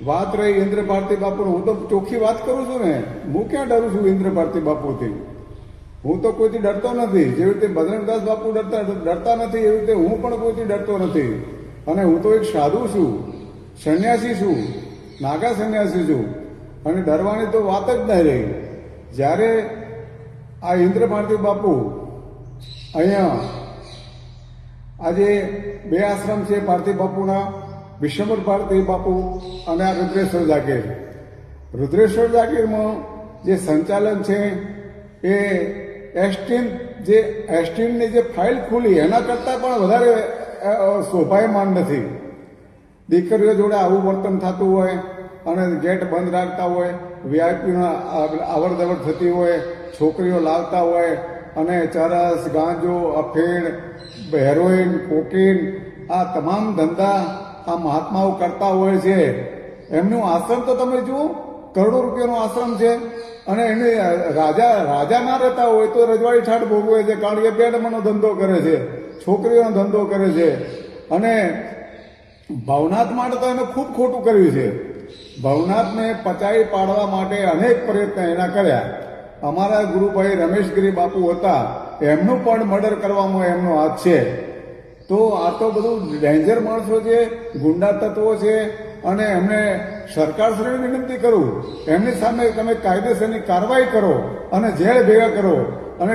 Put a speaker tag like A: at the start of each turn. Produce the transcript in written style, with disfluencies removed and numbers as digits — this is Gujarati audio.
A: વાત રહી ઇન્દ્ર ભારતી બાપુની, હું તો ચોખ્ખી વાત કરું છું ને. હું ક્યાં ડરું છું ઇન્દ્ર ભારતી બાપુથી? હું તો કોઈથી ડરતો નથી. જેવી રીતે બજરંગદાસ બાપુ ડરતા નથી, એવી રીતે હું પણ કોઈથી ડરતો નથી. અને હું તો એક સાધુ છું, સંન્યાસી છું, નાગા સંન્યાસી છું. અને ડરવાની તો વાત જ નહીં રહી. જ્યારે આ ઇન્દ્ર ભારતી બાપુ અહીંયા આજે બે આશ્રમ છે ભારતી બાપુના, વિશ્વંભર ભારતી બાપુ અને આ રુદ્રેશ્વર જાગીર. રુદ્રેશ્વર જાગીરમાં જે સંચાલન છે એ એસટીનની જે ફાઇલ ખુલી એના કરતાં પણ વધારે શોભાયમાન નથી. દીકરીઓ જોડે આવું વર્તન થતું હોય અને ગેટ બંધ રાખતા હોય, વીઆઈપીના અવર જવર થતી હોય, છોકરીઓ લાવતા હોય અને ચરસ, ગાંજો, અફીણ, હેરોઈન, કોકીન આ તમામ ધંધા આ મહાત્માઓ કરતા હોય છે. એમનું આશ્રમ તો તમે જુઓ, કરોડો રૂપિયાનો આશ્રમ છે. અને એને રાજા ના રહેતા હોય તો રજવાડી ઠાઠ ભોગવે છે, કારણ કે બેડમાંનો ધંધો કરે છે, છોકરીઓનો ધંધો કરે છે. અને ભવનાથ માટે તો એને ખૂબ ખોટું કર્યું છે. ભવનાથને પચાવી પાડવા માટે અનેક પ્રયત્ન એના કર્યા. અમારા ગુરુભાઈ રમેશગીરી બાપુ હતા, એમનું પણ મર્ડર કરવામાં એમનો હાથ છે. તો આ તો બધું ડેન્જર માણસો છે, ગુંડા તત્વો છે. અને એમને સરકારશ્રીને વિનંતી કરું, એમની સામે તમે કાયદેસરની કાર્યવાહી કરો અને જેલ ભેગા કરો. અને